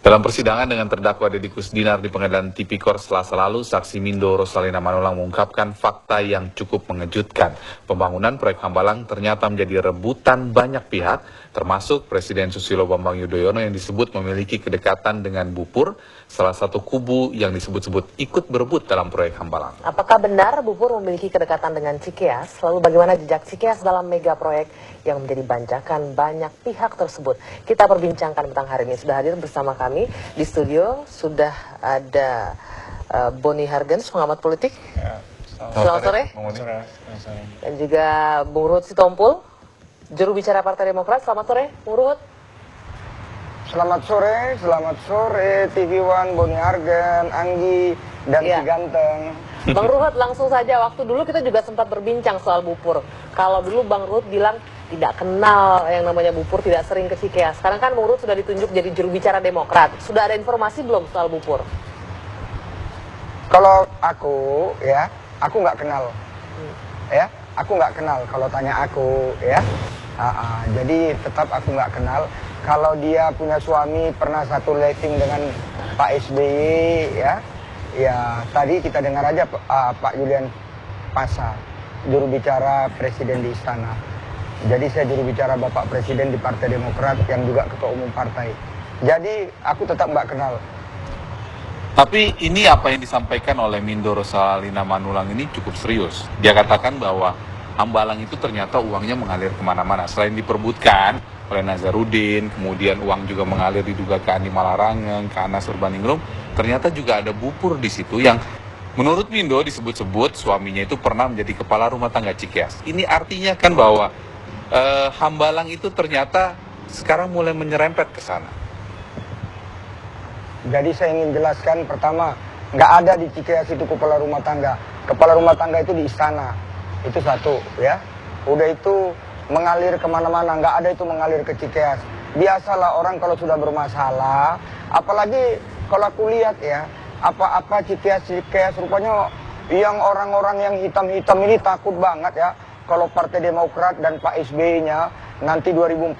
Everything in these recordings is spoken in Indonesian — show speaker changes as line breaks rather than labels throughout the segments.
Dalam persidangan dengan terdakwa Deddy Kusdinar di Pengadilan Tipikor Selasa lalu, saksi Mindo Rosalina Manulang mengungkapkan fakta yang cukup mengejutkan. Pembangunan proyek Hambalang ternyata menjadi rebutan banyak pihak, termasuk Presiden Susilo Bambang Yudhoyono yang disebut memiliki kedekatan dengan Bu Pur, salah satu kubu yang disebut-sebut ikut berebut dalam proyek Hambalang.
Apakah benar Bu Pur memiliki kedekatan dengan Cikeas? Lalu bagaimana jejak Cikeas dalam mega proyek yang menjadi banjakan banyak pihak tersebut? Kita perbincangkan tentang hari ini. Sudah hadir bersama kami di studio, sudah ada Boni Hargens, pengamat politik.
Ya,
selamat sore. Dan juga Bung Ruhut Sitompul, juru bicara Partai Demokrat. Selamat sore, Bung Ruhut.
Selamat sore TV One, Boni Hargen, Anggi, dan si Ganteng.
Bang Ruhut, langsung saja, waktu dulu kita juga sempat berbincang soal Bu Pur. Kalau dulu Bang Ruhut bilang tidak kenal yang namanya Bu Pur, tidak sering ke Cikeas. Sekarang kan Bang Ruhut sudah ditunjuk jadi juru bicara Demokrat. Sudah ada informasi belum soal Bu Pur?
Kalau aku, ya, aku nggak kenal. Ya, aku nggak kenal. Kalau tanya aku, ya. Jadi tetap aku nggak kenal. Kalau dia punya suami pernah satu letting dengan Pak SBY, ya tadi kita dengar aja Pak Julian Pasar, juru bicara Presiden di Istana. Jadi saya juru bicara Bapak Presiden di Partai Demokrat yang juga Ketua Umum Partai. Jadi aku tetap nggak kenal.
Tapi ini apa yang disampaikan oleh Mindo Rosalina Manulang ini cukup serius. Dia katakan bahwa Hambalang itu ternyata uangnya mengalir kemana-mana. Selain diperbutkan oleh Nazarudin, kemudian uang juga mengalir diduga ke Andi Malarangeng, ke Anas Urbaningrum. Ternyata juga ada Bu Pur di situ yang menurut Mindo disebut-sebut suaminya itu pernah menjadi kepala rumah tangga Cikeas. Ini artinya kan bahwa Hambalang itu ternyata sekarang mulai menyerempet ke sana.
Jadi saya ingin jelaskan, pertama, nggak ada di Cikeas itu kepala rumah tangga. Kepala rumah tangga itu di Istana. Itu satu, ya. Udah itu mengalir kemana-mana, nggak ada itu mengalir ke Cikeas. Biasalah orang kalau sudah bermasalah, apalagi kalau aku lihat ya, apa-apa Cikeas rupanya yang orang-orang yang hitam-hitam ini takut banget ya. Kalau Partai Demokrat dan Pak SBY-nya nanti 2014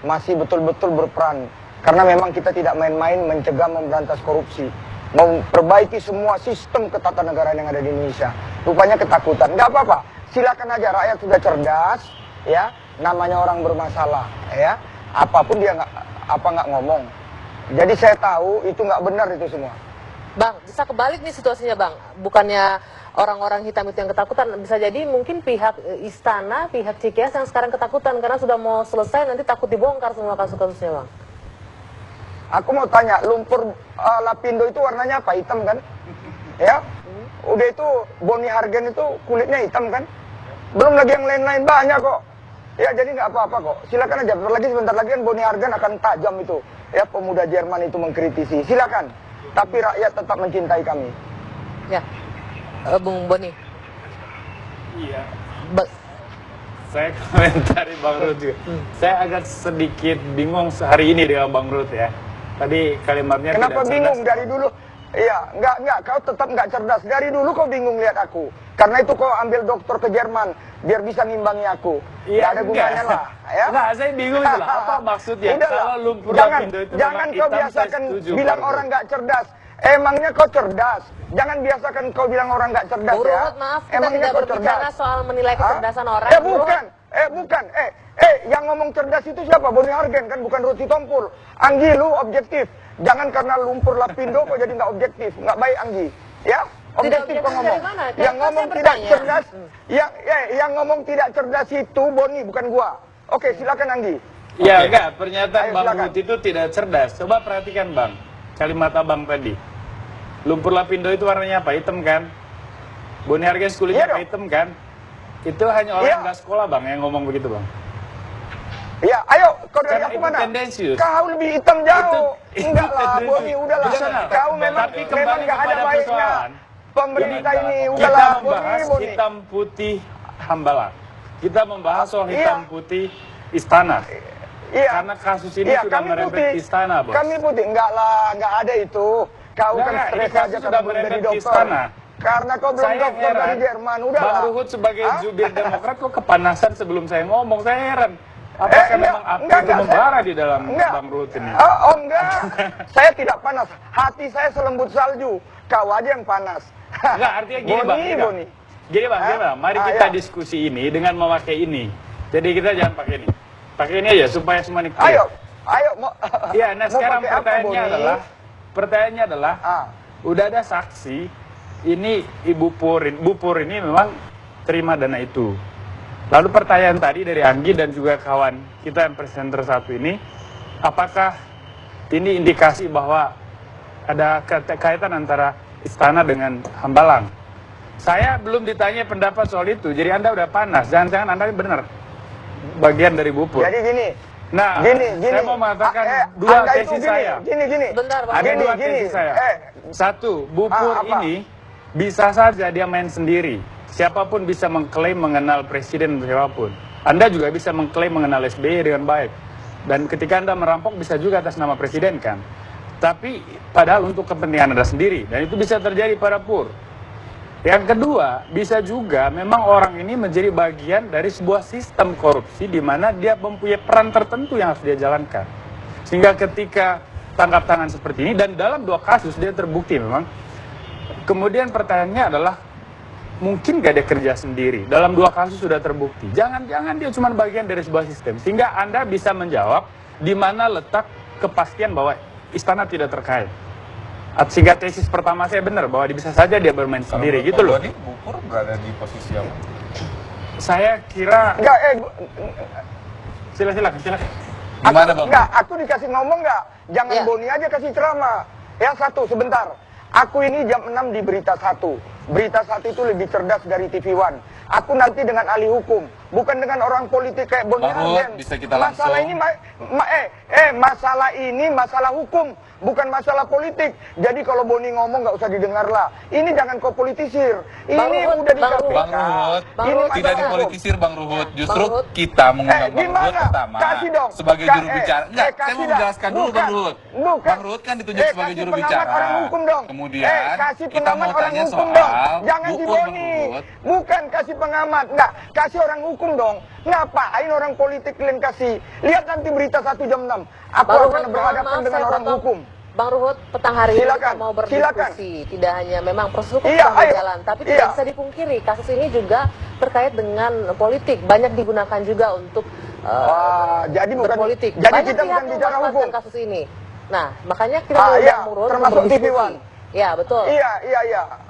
masih betul-betul berperan. Karena memang kita tidak main-main mencegah memberantas korupsi. Memperbaiki semua sistem ketatanegaraan yang ada di Indonesia. Rupanya ketakutan. Nggak apa-apa, silakan aja, rakyat sudah cerdas, ya. Namanya orang bermasalah, ya. Apapun dia nggak ngomong. Jadi saya tahu itu nggak benar itu semua.
Bang, bisa kebalik nih situasinya, Bang. Bukannya orang-orang hitam itu yang ketakutan, bisa jadi mungkin pihak Istana, pihak Cikeas yang sekarang ketakutan karena sudah mau selesai, nanti takut dibongkar semua kasus-kasusnya, Bang.
Aku mau tanya, lumpur Lapindo itu warnanya apa? Hitam kan? Ya, udah itu Boni Hargen itu kulitnya hitam kan? Belum lagi yang lain-lain banyak kok. Ya jadi nggak apa-apa kok. Silakan aja. Sebentar lagi kan Boni Hargen akan tajam itu. Ya, pemuda Jerman itu mengkritisi. Silakan. Tapi rakyat tetap mencintai kami.
Ya, Bung Boni.
Iya. Saya komentari Bang Ruhut juga. Saya agak sedikit bingung hari ini dengan Bang Ruhut ya. Tadi kalimatnya
kenapa
tidak
bingung
cerdas.
dari dulu? Iya, enggak, kau tetap enggak cerdas. Dari dulu kau bingung lihat aku. Karena itu kau ambil dokter ke Jerman biar bisa ngimbangi aku.
Iya,
ada gunanya lah, ya.
Enggak, saya bingung itu lah. Apa maksudnya? Kalau lumpur Lapindo itu
jangan kau
hitam,
biasakan
setuju,
bilang
Bang
orang enggak cerdas. Emangnya kau cerdas? Jangan biasakan kau bilang orang enggak cerdas.
Bu
ya.
Ruhut, maaf, kita
Emangnya
tidak
kau
berbicara
cerdas?
soal menilai kecerdasan orang.
Bukan. Yang ngomong cerdas itu siapa? Boni Hargen kan, bukan Ruhut Sitompul. Anggi, lu objektif. Jangan karena lumpur Lapindo kok jadi nggak objektif. Nggak baik, Anggi. Ya, objektif kok ngomong. Yang ngomong tidak cerdas, yang ngomong tidak cerdas itu Boni, bukan gua. Oke, silakan Anggi.
Ya, enggak, pernyataan
Ayo,
Bang
silakan.
Ruhut itu tidak cerdas. Coba perhatikan, Bang. Kalimat Abang tadi. Lumpur Lapindo itu warnanya apa? Hitam kan? Boni Hargen kulitnya
Iya,
hitam kan? Itu hanya orang
Iya.
nggak sekolah, Bang, yang ngomong begitu, Bang.
Ya, ayo, kau dari
Karena
aku
itu
mana?
tendensius.
Kau lebih hitam jauh. Enggak lah,
tendensius.
Boni, udahlah.
Personal.
Kau memang
Tapi kembali
nggak ada
kepada
baiknya.
persoalan.
Pemerintah ini,
Kita
udahlah,
membahas
Boni.
hitam putih Hambalang. Kita membahas soal
Iya.
hitam putih Istana.
Iya.
Karena kasus ini sudah
kami
merembet
putih.
Istana, Bos.
Kami putih, enggak lah, enggak ada itu. Kau kan
Enggak,
stres
ini kasus
aja
sudah
karena belum jadi
merembet
dokter.
Istana.
Karena kau belum
Saya
dokter dari
heran,
Jerman, udahlah.
Bang Ruhut sebagai jubir Demokrat kok kepanasan sebelum saya ngomong, saya heran. Apakah memang api itu membara di dalam Bang Ruhut ini?
Oh enggak, saya tidak panas. Hati saya selembut salju. Kau aja yang panas.
Enggak, artinya gini Bang.
Boni.
Gini Bang, mari kita diskusi ini dengan memakai ini. Jadi kita jangan pakai ini. Pakai ini aja supaya semua ini clear.
Ayo.
Iya, nah sekarang pertanyaannya adalah, udah ada saksi, ini Ibu Pur ini memang terima dana itu. Lalu pertanyaan tadi dari Anggi dan juga kawan kita yang presenter satu ini, apakah ini indikasi bahwa ada kaitan antara istana dengan Hambalang? Saya belum ditanya pendapat soal itu, jadi Anda udah panas. Jangan-jangan Anda benar bagian dari Bu Pur.
Jadi gini.
Nah,
gini.
saya mau mengatakan dua tesis saya.
Gini.
Bentar, Bang.
Ada dua tesis saya. Satu, Bu Pur ini bisa saja dia main sendiri. Siapapun bisa mengklaim mengenal presiden siapapun. Anda juga bisa mengklaim mengenal SBY dengan baik. Dan ketika Anda merampok bisa juga atas nama presiden kan. Tapi padahal untuk kepentingan Anda sendiri. Dan itu bisa terjadi pada Pur. Yang kedua, bisa juga memang orang ini menjadi bagian dari sebuah sistem korupsi di mana dia mempunyai peran tertentu yang harus dia jalankan. Sehingga ketika tangkap tangan seperti ini, dan dalam dua kasus dia terbukti memang. Kemudian pertanyaannya adalah, mungkin gak dia kerja sendiri? Dalam dua kasus sudah terbukti. Jangan-jangan dia cuma bagian dari sebuah sistem. Sehingga Anda bisa menjawab di mana letak kepastian bahwa istana tidak terkait. Sehingga tesis pertama saya benar bahwa bisa saja dia bermain sendiri gitu loh.
Ini Bu Pur berada di posisi apa?
Saya kira silakan.
Gimana Bang?
Enggak, aku dikasih ngomong enggak? Jangan
Ya.
Boni aja kasih ceramah. Ya satu, sebentar. Aku ini jam 6 di Berita 1. Berita 1 itu lebih cerdas dari TV One. Aku nanti dengan ahli hukum, bukan dengan orang politik kayak Boni
Bang Ruhut,
Arden.
bisa kita
Masalah
langsung.
ini masalah ini masalah hukum, bukan masalah politik. Jadi kalau Boni ngomong nggak usah didengar lah. Ini jangan kau politisir.
Bang
Ini
Ruhut,
udah di
Bang
KPK.
Bang Ruhut,
Bang
Ini
Ruhut,
tidak
masalah hukum.
dipolitisir Bang Ruhut. Justru
Bang Ruhut.
kita mengundang Bang Ruhut
gimana?
pertama
Kasih dong.
sebagai juru bicara. Enggak, saya
kasih
mau
dah.
menjelaskan dulu Bang Ruhut.
Bukan.
Bang Ruhut kan ditunjuk sebagai
kasih
juru
pengamat
bicara.
orang hukum dong.
Kemudian
kasih
kita
pengamat
mau
orang
tanya
hukum
soal
dong. Jangan
Bu
si
Pur, Bang
Boni.
Ruhut.
Bukan kasih pengamat. Enggak, kasih orang hukum dong. Ngapain orang politik kalian kasih? Lihat nanti Berita 1 jam 6. Aku
Bang
akan
Ruhut,
berhadapan
mohon maaf,
dengan
saya
orang
potong.
hukum.
Bang Ruhut, petang hari ini
Silakan,
kita mau berdiskusi. Tidak hanya memang proses hukum
Iya,
sedang
ayo.
berjalan, tapi
Iya.
tidak bisa dipungkiri. Kasus ini juga terkait dengan politik. Banyak digunakan juga untuk
Jadi bukan
berpolitik.
Jadi
Banyak
kita
pihak
bukan bicara
memanfaatkan
hukum.
kasus ini. Nah, makanya kita
Iya,
mengundang Bang Ruhut
termasuk
untuk
TV
berdiskusi.
One.
Ya, betul.
Iya.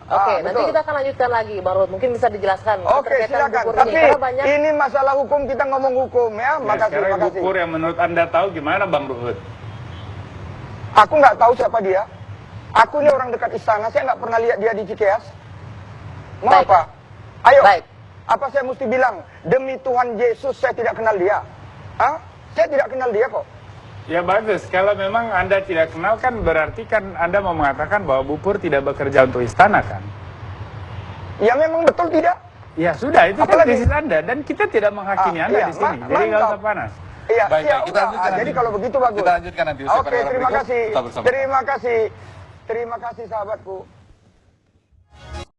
Oke, nanti
betul.
kita akan lanjutkan lagi, Bang Ruhut. Mungkin bisa dijelaskan
Oke,
keterkaitan
silakan.
Bu Pur
Tapi
ini. Karena banyak
ini masalah hukum, kita ngomong hukum ya. Makasih,
Sekarang Bu
makasih.
Pur yang menurut Anda tahu gimana Bang Ruhut?
Aku nggak tahu siapa dia. Aku ini orang dekat istana, saya nggak pernah lihat dia di Cikeas. Mau
Baik.
apa? Ayo.
Baik.
Apa saya mesti bilang, demi Tuhan Yesus saya tidak kenal dia? Hah? Saya tidak kenal dia kok.
Ya bagus, kalau memang Anda tidak kenal kan berarti kan Anda mau mengatakan bahwa Bu Pur tidak bekerja untuk istana kan?
Ya memang betul tidak?
Ya sudah, itu kan
Apalagi?
tesis Anda dan kita tidak menghakimi Anda
iya,
di sini. Jadi nggak
mantap.
usah panas.
Iya,
Baik,
iya,
baik, kita
udah.
lanjutkan
Jadi
nanti.
kalau begitu bagus.
Kita lanjutkan nanti usai
Oke,
pada
terima
berikut.
kasih.
Tetap bersama.
Terima kasih. Terima kasih sahabatku.